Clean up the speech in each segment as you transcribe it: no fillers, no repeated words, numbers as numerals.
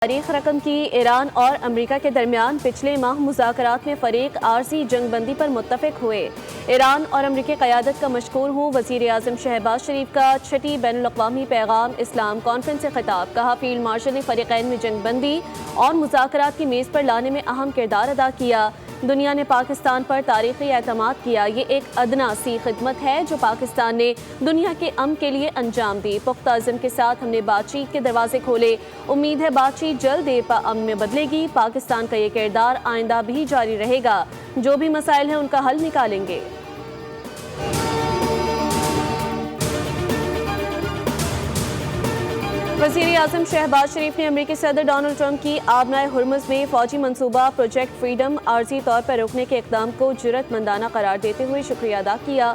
तारीख रकम की ईरान और अमेरिका के दरमियान पिछले माह मुज़ाकरात में फ़रीक आरजी जंगबंदी पर मुत्तफ़िक हुए। ईरान और अमेरिकी क़यादत का मशकूर हूँ। वज़ीर आज़म शहबाज शरीफ का छठी बैनुल-अक़वामी पैगाम इस्लाम कॉन्फ्रेंस से खिताब। कहा, फील्ड मार्शल ने फ़रीक़ैन में जंगबंदी और मुज़ाकरात की मेज़ पर लाने में अहम किरदार अदा किया। दुनिया ने पाकिस्तान पर तारीख़ी एतमाद किया। ये एक अदना सी खिदमत है जो पाकिस्तान ने दुनिया के अमन के लिए अंजाम दी। पुख्ता अज़्म के साथ हमने बातचीत के दरवाजे खोले। उम्मीद है बातचीत जल्द अमन में बदलेगी। पाकिस्तान का ये किरदार आइंदा भी जारी रहेगा। जो भी मसाइल हैं उनका हल निकालेंगे। वज़ीर आज़म शहबाज शरीफ ने अमेरिकी सदर डोनाल्ड ट्रंप की आबनाए हुर्मुज़ में फ़ौजी मनसूबा प्रोजेक्ट फ्रीडम आर्जी तौर पर रोकने के इक़दाम को जुर्रतमंदाना करार देते हुए शुक्रिया अदा किया।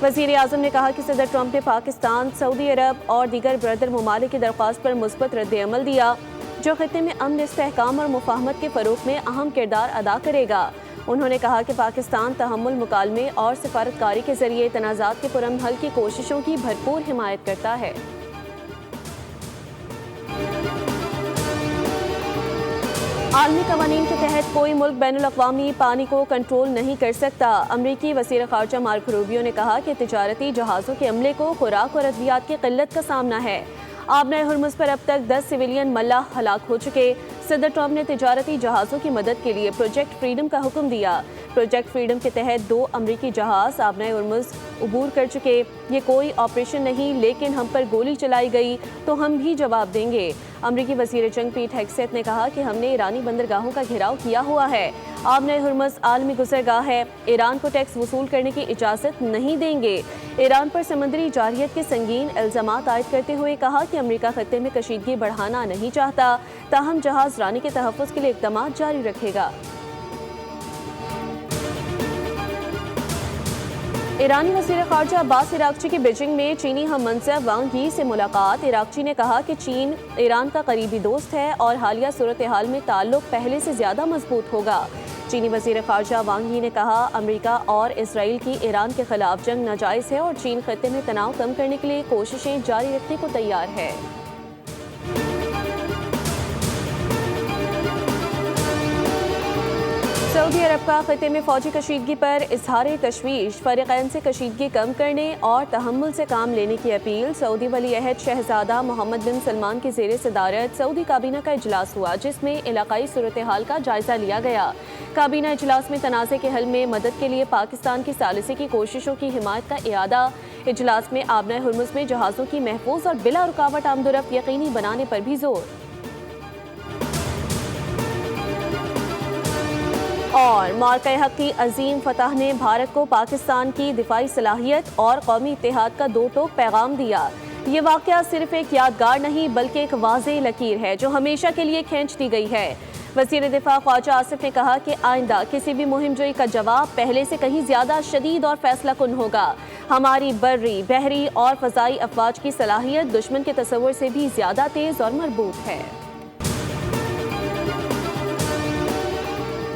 वज़ीर आज़म ने कहा कि सदर ट्रंप ने पाकिस्तान, सऊदी अरब और दीगर ब्रदर ममालिक की दरख्वास्त पर मुस्बत रद्द-ए-अमल दिया जो खित्ते में अमन, इस्तेहकाम और मुफाहमत के फ़रोग़ में अहम किरदार अदा करेगा। उन्होंने कहा कि पाकिस्तान तहम्मुल, मुकालमे और सिफारतकारी के ज़रिए तनाज़ात के पुरअमन हल की कोशिशों की भरपूर हिमायत करता है। आलमी कवानीन के तहत कोई मुल्क बैनुल-अक़वामी पानी को कंट्रोल नहीं कर सकता। अमरीकी वज़ीर ख़ारजा मार्को रूबियो ने कहा कि तिजारती जहाज़ों के अमले को खुराक और अद्वियात की क़िल्लत का सामना है। आबनाए हुर्मुज़ पर अब तक 10 सिविलियन मल्लाह हलाक हो चुके। सदर ट्रंप ने तिजारती जहाज़ों की मदद के लिए प्रोजेक्ट फ्रीडम का हुक्म दिया। प्रोजेक्ट फ्रीडम के तहत 2 अमरीकी जहाज़ आबनाए हुर्मुज़ उबूर कर चुके। ये कोई ऑपरेशन नहीं, लेकिन हम पर गोली चलाई गई तो हम भी जवाब देंगे। अमरीकी वज़ीर जंग पीट हेग्सेथ ने कहा कि हमने ईरानी बंदरगाहों का घेराव किया हुआ है। आबनाए हुर्मुज़ आलमी गुज़रगाह है। ईरान को टैक्स वसूल करने की इजाज़त नहीं देंगे। ईरान पर समंदरी जारियत के संगीन इल्ज़ामात आयद करते हुए कहा कि अमरीका खत्ते में कशीदगी बढ़ाना नहीं चाहता, ताहम जहाज़ रानी के तहफ़्फ़ुज़ के लिए इक़दामात जारी रखेगा। ईरानी वज़ीर ख़ारजा अब्बास इराक़ची की बीजिंग में चीनी हम मनसब वांग यी से मुलाकात। इराक़ची ने कहा कि चीन ईरान का करीबी दोस्त है और हालिया सूरत हाल में ताल्लुक़ पहले से ज़्यादा मजबूत होगा। चीनी वज़ीर ख़ारजा वांग यी ने कहा, अमेरिका और इसराइल की ईरान के ख़िलाफ़ जंग नाजायज़ है और चीन खत्ते में तनाव कम करने के लिए कोशिशें जारी रखने को तैयार है। सऊदी अरब का खित्ते में फ़ौजी कशीदगी पर इज़हार तशवीश। फ़रीक़ैन से कशीदगी कम करने और तहम्मुल से काम लेने की अपील। सऊदी वली अहद शहज़ादा मोहम्मद बिन सलमान की ज़ेर सदारत सऊदी काबीना का इजलास हुआ, जिसमें इलाकाई सूरत हाल का जायज़ा लिया गया। काबीना इजलास में तनाज़े के हल में मदद के लिए पाकिस्तान की सालिसी की कोशिशों की हिमायत का इयादा। इजलास में आबनाए हुर्मुज़ में जहाज़ों की महफूज और बिला रुकावट आमदोरफ्त यकीनी बनाने पर भी जोर। और मार्का हक़ की अजीम फतह ने भारत को पाकिस्तान की दिफाई सलाहियत और कौमी इत्तेहाद का दो टोक पैगाम दिया। ये वाक़या सिर्फ एक यादगार नहीं बल्कि एक वाज़ेह लकीर है जो हमेशा के लिए खींच दी गई है। वज़ीर दिफा ख्वाजा आसिफ ने कहा कि आइंदा किसी भी मुहिम जोई का जवाब पहले से कहीं ज़्यादा शदीद और फैसला कुन होगा। हमारी बर्री, बहरी और फ़ज़ाई अफवाज की सलाहियत दुश्मन के तसव्वुर से भी ज़्यादा तेज़ और मरबूत है।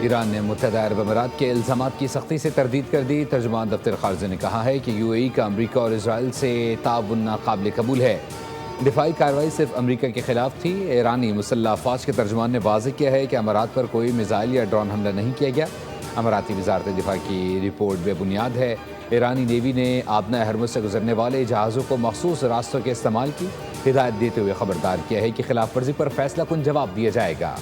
ईरान ने मुत्तहदा अरब अमीरात के इल्ज़ामात की सख्ती से तरदीद कर दी। तर्जुमान दफ्तर खारजा ने कहा है कि UAE का अमरीका और इसराइल से ताउन नाकाबिल कबूल है। दिफाई कार्रवाई सिर्फ अमरीका के खिलाफ थी। ईरानी मुसल्लह अफवाज के तर्जुमान ने वाज़ेह किया है कि अमारात पर कोई मिसाइल या ड्रोन हमला नहीं किया गया। अमाराती वज़ारत दिफा की रिपोर्ट बेबुनियाद है। ईरानी नेवी ने आबनाए हुर्मुज़ से गुजरने वाले जहाज़ों को मखसूस रास्तों के इस्तेमाल की हिदायत देते हुए खबरदार किया है कि खिलाफ वर्जी पर फैसला कुन जवाब दिया जाएगा।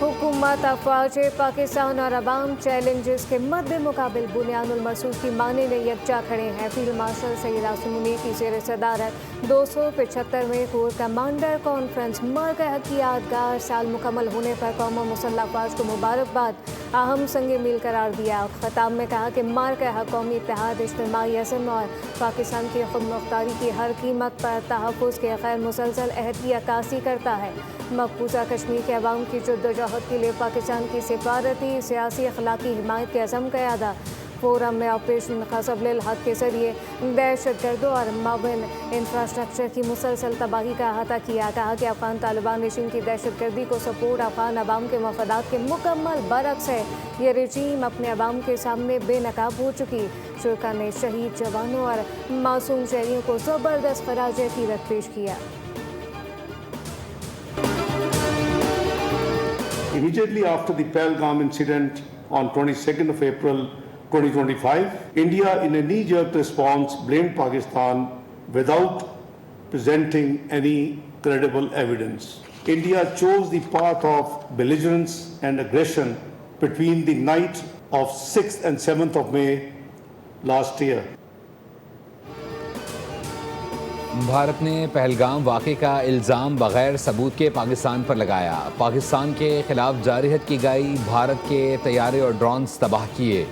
हुकूमत, अफवाज पाकिस्तान और अवाम चैलेंजेस के मद्दे मुकाबिल बुनियानुल मरसूद की माने में यकजा खड़े हैं। फील्ड मार्शल सईद आसिम मुनीर की ज़ेर सदारत 275वें कोर कमांडर कॉन्फ्रेंस मार्का हक़ की यादगार साल मुकम्मल होने पर कौम और मुसल्लह अफवाज को मुबारकबाद, अहम संग मील करार दिया। खिताब में कहा कि मार्का हक़ कौमी इत्तेहाद, इज्तिमाई अज़्म और पाकिस्तान की खुद मुख्तारी की हर कीमत पर तहफ़्फ़ुज़ के गैर मुसलसल अहद की अक्कासी करता है। मकबूजा कश्मीर के अवाम की जद्दोजहद के लिए पाकिस्तान की सिफारती, सियासी, अखलाकी हिमायत के अज़म का इरादा। फोरम में ऑपरेशन क़ज़्व-उल हक़ के जरिए दहशतगर्दों और मॉबिल इंफ्रास्ट्रक्चर की मुसलसल तबाही का अहाता किया। कहा कि अफगान तालिबान रेजिम की दहशतगर्दी को सपोर्ट अफगान अवाम के मफादात के मुकम्मल बरक्स है। ये रेजिम अपने अवाम के सामने बेनकाब हो चुकी। शुरा ने शहीद जवानों और मासूम शहरियों को ज़बरदस्त ख़राज अक़ीदत पेश किया। Immediately after the Pahalgam incident on 22nd of April 2025, India in a knee-jerk response blamed Pakistan without presenting any credible evidence. India chose the path of belligerence and aggression between the night of 6th and 7th of May last year. Bharat ने पहलगाम वाक़े का इल्ज़ाम बग़ैर सबूत के पाकिस्तान पर लगाया। पाकिस्तान के खिलाफ जारिहत की गई, भारत के तैयारे और ड्रोन्स तबाह किए।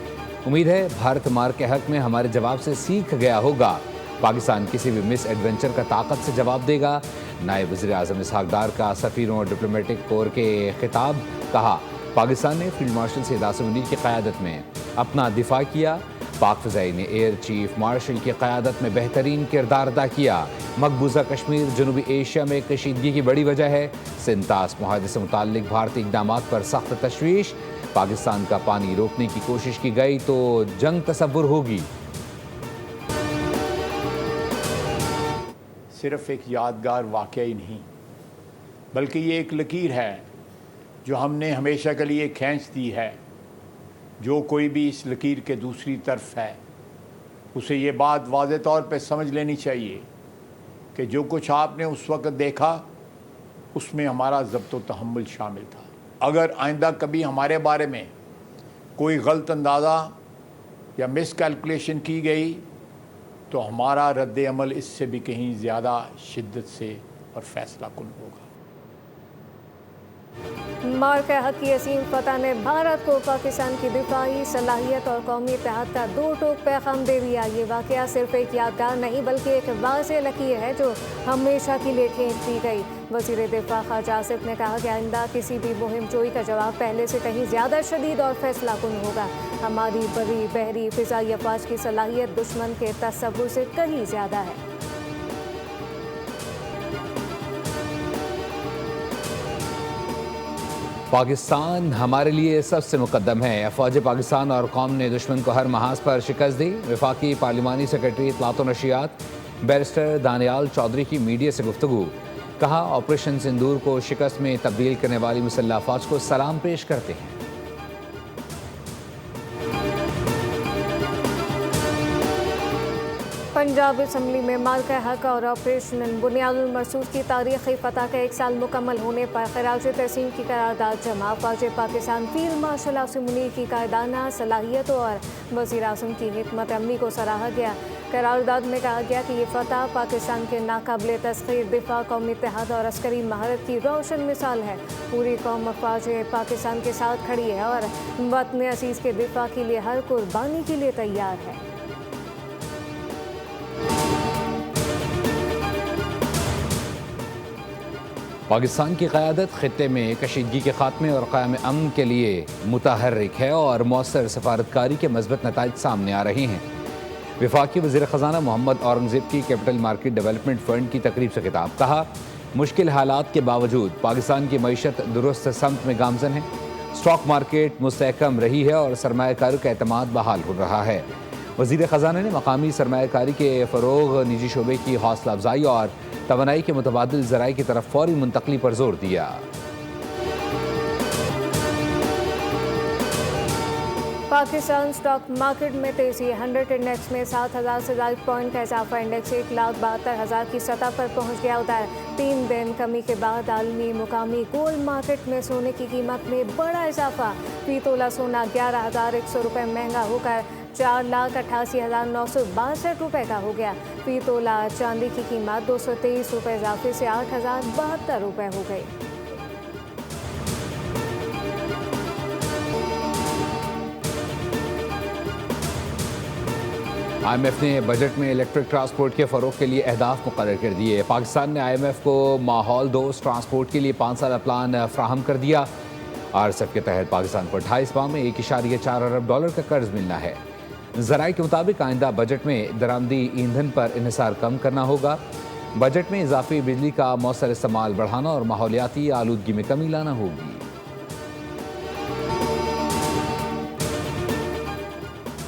उम्मीद है भारत मार के हक़ में हमारे जवाब से सीख गया होगा। पाकिस्तान किसी भी मिस एडवेंचर का ताकत से जवाब देगा। नायब वज़ीर आज़म इसहाक़ डार का सफ़ीरों और डिप्लोमेटिक कोर के खिताब। कहा, पाकिस्तान ने फील्ड मार्शल सैयद आसिम मुनीर की क़यादत में अपना दिफा किया। पाक फ़ज़ाई ने एयर चीफ मार्शल की क़यादत में बेहतरीन किरदार अदा किया। मकबूजा कश्मीर जनूबी एशिया में कशीदगी की बड़ी वजह है। सिंतास मुआहदे से मुताल्लिक भारतीय इक़दामात पर सख्त तशवीश। पाकिस्तान का पानी रोकने की कोशिश की गई तो जंग तसव्वुर होगी। सिर्फ एक यादगार वाक़या ही नहीं, बल्कि ये एक लकीर है जो हमने हमेशा के लिए खींच दी है। जो कोई भी इस लकीर के दूसरी तरफ है उसे ये बात वाज़े तौर पे समझ लेनी चाहिए कि जो कुछ आपने उस वक़्त देखा उसमें हमारा ज़ब्त व तहम्मुल शामिल था। अगर आइंदा कभी हमारे बारे में कोई गलत अंदाज़ा या मिस कैलकुलेशन की गई तो हमारा रद्द अमल इससे भी कहीं ज़्यादा शिद्दत से और फैसला कुन होगा। मार्क हक की असीम फतह ने भारत को पाकिस्तान की दिफाई सलाहियत और कौमी इत्तेहाद का दो टोक पैगाम दे दिया। ये वाक़या सिर्फ एक यादगार नहीं बल्कि एक वाज़ेह लकीर है जो हमेशा के लिए खींच दी गई। वज़ीर दिफा ख़ाजा आसिफ ने कहा कि आइंदा किसी भी मुहिम जोई का जवाब पहले से कहीं ज़्यादा शदीद और फैसला कुन होगा। हमारी बरी बहरी फ़िज़ाई अफ़वाज की सलाहियत दुश्मन के तसव्वुर से कहीं ज़्यादा है। पाकिस्तान हमारे लिए सबसे मुकद्दम है। अफवाज पाकिस्तान और कौम ने दुश्मन को हर महाज पर शिकस्त दी। वफाकी पार्लिमानी सेक्रेटरी इत्तलात व नशियात बैरिस्टर दानियाल चौधरी की मीडिया से गुफ्तगू। कहा, ऑपरेशन सिंदूर को शिकस्त में तब्दील करने वाली मुसल्लह अफवाज को सलाम पेश करते हैं। पंजाब असम्बली में मार्का हक और ऑपरेशन बुनियादुल मरसूद की तारीख़ी फ़तह का 1 साल मुकम्मल होने पर खराज तहसीन की करारदाद जमा। फ़ौज पाकिस्तान फील्ड मार्शल आसिम मुनीर की कायदाना सलाहियतों और वज़ीर आज़म की हिकमत अमली को सराहा गया। करारदाद में कहा गया कि ये फ़तह पाकिस्तान के नाकाबिल तस्ख़ीर दिफा, कौमी इत्तेहाद और अस्करी महारत की रोशन मिसाल है। पूरी कौम फ़ौज पाकिस्तान के साथ खड़ी है और वतन अज़ीज़ के दिफा के लिए हर कुर्बानी के लिए तैयार है। पाकिस्तान की क़यादत ख़ित्ते में कशीदगी के ख़ात्मे और क़याम अमन के लिए मुतहर्रिक है और मौसर सफारतकारी के मज़बूत नताइज सामने आ रहे हैं। वफाकी वज़ीर ख़ज़ाना मोहम्मद औरंगज़ेब की कैपिटल मार्केट डेवलपमेंट फ़ंड की तकरीब से खिताब। कहा, मुश्किल हालात के बावजूद पाकिस्तान की मईशत दुरुस्त समत में गामज़न है। स्टॉक मार्केट मुस्तहकम रही है और सरमायाकारी का एतमाद बहाल हो रहा है। वज़ीर ख़ज़ाना ने मकामी सरमायाकारी के फ़रोग़, निजी शोबे की हौसला अफजाई और तवानाई के मुतबादिल ज़राए की तरफ फ़ौरी मुंतक़ली पर जोर दिया। पाकिस्तान स्टॉक मार्केट में तेज़ी। 100 इंडेक्स में 7,000 से ज़ायद पॉइंट का इजाफा। इंडेक्स 1,72,000 की सतह पर पहुंच गया। उधर 3 दिन कमी के बाद आलमी मुकामी गोल्ड मार्केट में सोने की कीमत में बड़ा इजाफा। फी तोला सोना 11,100 रुपये महंगा होकर 4,88,962 रुपये का हो गया। फी तोला चांदी की कीमत 223 रुपये इजाफे से 8,072 रुपये हो गई। IMF ने बजट में इलेक्ट्रिक ट्रांसपोर्ट के फ़रोग़ के लिए अहदाफ मुक़र्रर कर दिए। पाकिस्तान ने IMF को माहौल दोस्त ट्रांसपोर्ट के लिए 5 साला प्लान फ्राहम कर दिया। RCEP के तहत पाकिस्तान को 28 माह में $1.4 अरब का कर्ज मिलना है। ज़राए के मुताबिक आइंदा बजट में दरामदी ईंधन पर इन्हिसार कम करना होगा। बजट में इजाफी बिजली का मौसर इस्तेमाल बढ़ाना और माहौलियाती आलूदगी में कमी लाना होगी।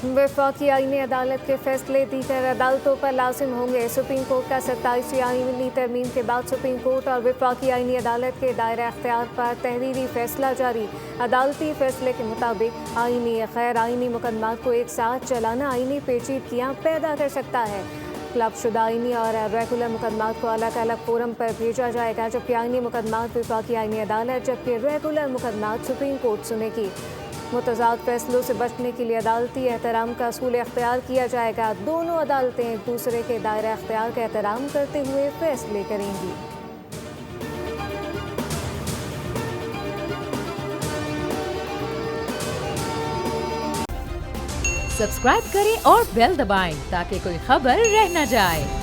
वफाकी आईनी अदालत के फैसले दीगर अदालतों पर लाजिम होंगे। सुप्रीम कोर्ट का 27वीं आईनी तरमीम के बाद सुप्रीम कोर्ट और वफाकी आईनी अदालत के दायरा अख्तियार पर तहरीरी फैसला जारी। अदालती फैसले के मुताबिक आईनी या गैर आईनी मुकदमात को एक साथ चलाना आईनी पेचीदगियाँ पैदा कर सकता है। क्लबशुदा आईनी और रेगुलर मुकदमात को अलग अलग फोरम पर भेजा जाएगा, जबकि आईनी मुकदमात वफाकी आईनी अदालत जबकि रेगुलर मुकदमात सुप्रीम कोर्ट सुनेगी। मुतज़ाद फैसलों से बचने के लिए अदालती एहतराम का असूल अख्तियार किया जाएगा। दोनों अदालतें एक दूसरे के दायरा अख्तियार का एहतराम करते हुए फैसले करेंगी। सब्सक्राइब करें और बेल दबाएं ताकि कोई खबर रह न जाए।